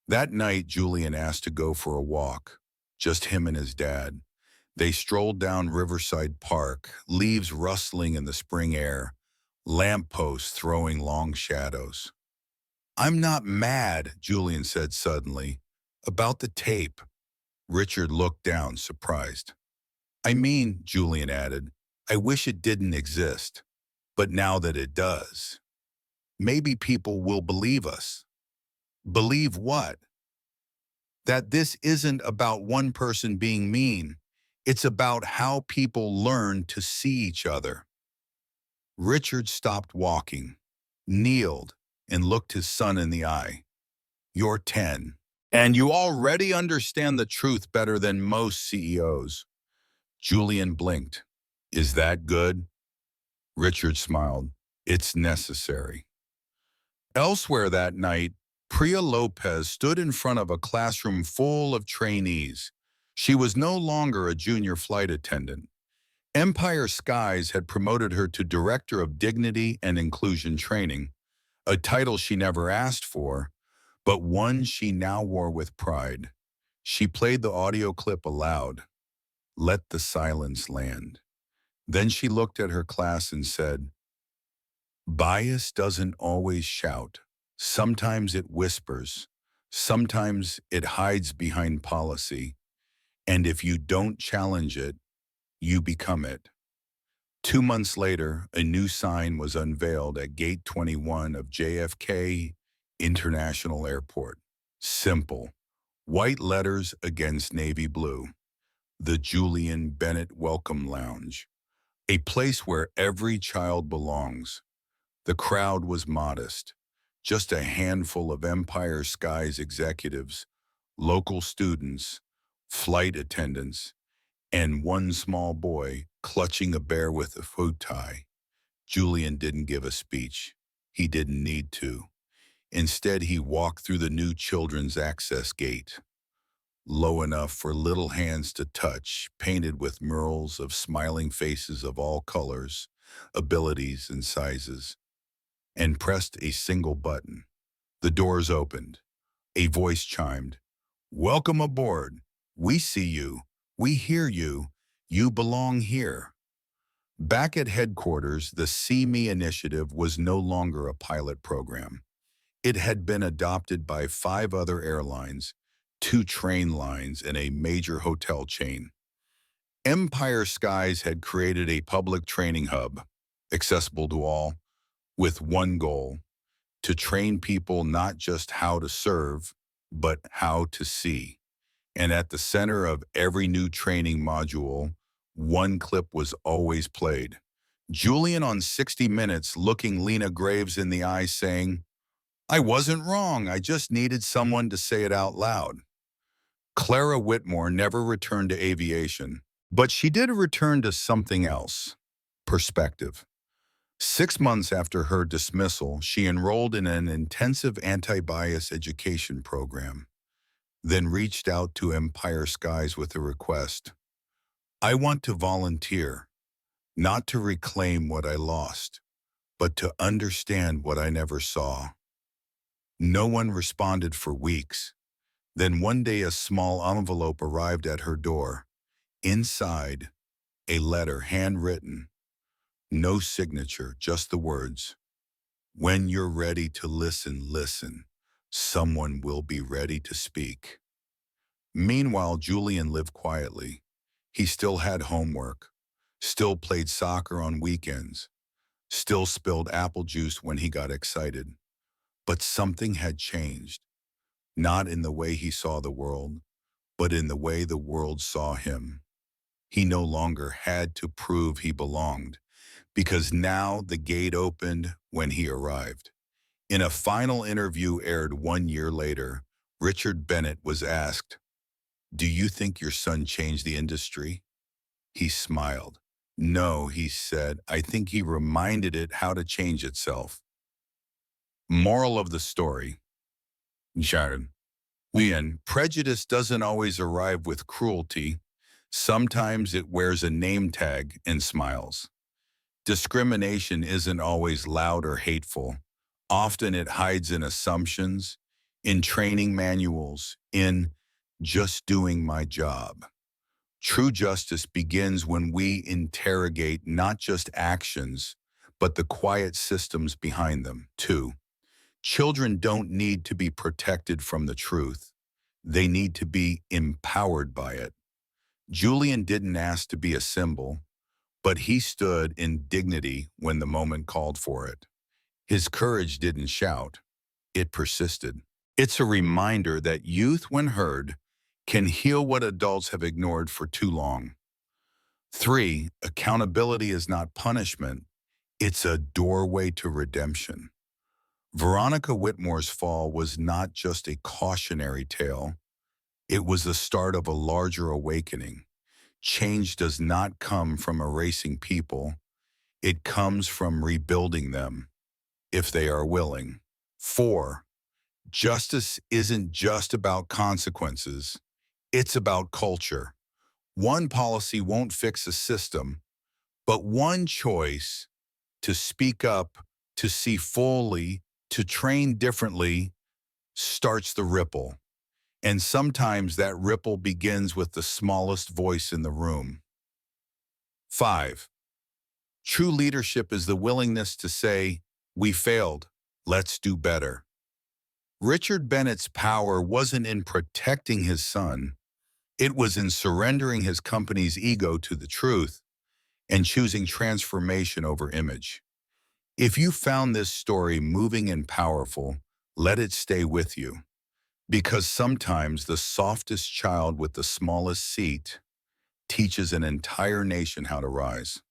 That night, Julian asked to go for a walk, just him and his dad. They strolled down Riverside Park, leaves rustling in the spring air, lampposts throwing long shadows. I'm not mad, Julian said suddenly, about the tape. Richard looked down, surprised. I mean, Julian added, I wish it didn't exist. But now that it does, maybe people will believe us. Believe what? That this isn't about one person being mean. It's about how people learn to see each other. Richard stopped walking, kneeled, and looked his son in the eye. You're 10. And you already understand the truth better than most CEOs. Julian blinked. Is that good? Richard smiled. It's necessary. Elsewhere that night, Priya Lopez stood in front of a classroom full of trainees. She was no longer a junior flight attendant. Empire Skies had promoted her to Director of Dignity and Inclusion Training, a title she never asked for, but one she now wore with pride. She played the audio clip aloud. Let the silence land. Then she looked at her class and said, bias doesn't always shout. Sometimes it whispers. Sometimes it hides behind policy. And if you don't challenge it, you become it. 2 months later, a new sign was unveiled at Gate 21 of JFK International Airport. Simple. White letters against navy blue. The Julian Bennett Welcome Lounge. A place where every child belongs. The crowd was modest. Just a handful of Empire Skies executives, local students, flight attendants, and one small boy clutching a bear with a bow tie. Julian didn't give a speech. He didn't need to. Instead, he walked through the new children's access gate, low enough for little hands to touch, painted with murals of smiling faces of all colors, abilities, and sizes, and pressed a single button. The doors opened. A voice chimed, "Welcome aboard. We see you. We hear you. You belong here." Back at headquarters, the See Me initiative was no longer a pilot program. It had been adopted by 5 other airlines, 2 train lines, and a major hotel chain. Empire Skies had created a public training hub, accessible to all, with one goal: to train people not just how to serve, but how to see. And at the center of every new training module, one clip was always played. Julian on 60 Minutes looking Lena Graves in the eye saying, "I wasn't wrong, I just needed someone to say it out loud." Clara Whitmore never returned to aviation, but she did return to something else: perspective. 6 months after her dismissal, she enrolled in an intensive anti-bias education program, then reached out to Empire Skies with a request. I want to volunteer, not to reclaim what I lost, but to understand what I never saw. No one responded for weeks. Then one day a small envelope arrived at her door. Inside, a letter handwritten. No signature, just the words. When you're ready to listen, listen. Someone will be ready to speak. Meanwhile, Julian lived quietly. He still had homework, still played soccer on weekends, still spilled apple juice when he got excited. But something had changed, not in the way he saw the world, but in the way the world saw him. He no longer had to prove he belonged, because now the gate opened when he arrived. In a final interview aired 1 year later, Richard Bennett was asked, "Do you think your son changed the industry?" He smiled. "No," he said, "I think he reminded it how to change itself." Moral of the story. Sharon. Prejudice doesn't always arrive with cruelty. Sometimes it wears a name tag and smiles. Discrimination isn't always loud or hateful. Often it hides in assumptions, in training manuals, in just doing my job. True justice begins when we interrogate not just actions, but the quiet systems behind them, too. Children don't need to be protected from the truth. They need to be empowered by it. Julian didn't ask to be a symbol, but he stood in dignity when the moment called for it. His courage didn't shout, it persisted. It's a reminder that youth, when heard, can heal what adults have ignored for too long. 3, accountability is not punishment, it's a doorway to redemption. Veronica Whitmore's fall was not just a cautionary tale, it was the start of a larger awakening. Change does not come from erasing people, it comes from rebuilding them, if they are willing. 4. Justice isn't just about consequences, it's about culture. One policy won't fix a system, but one choice to speak up, to see fully, to train differently starts the ripple. And sometimes that ripple begins with the smallest voice in the room. 5. True leadership is the willingness to say, "We failed, let's do better." Richard Bennett's power wasn't in protecting his son, it was in surrendering his company's ego to the truth and choosing transformation over image. If you found this story moving and powerful, let it stay with you. Because sometimes the softest child with the smallest seat teaches an entire nation how to rise.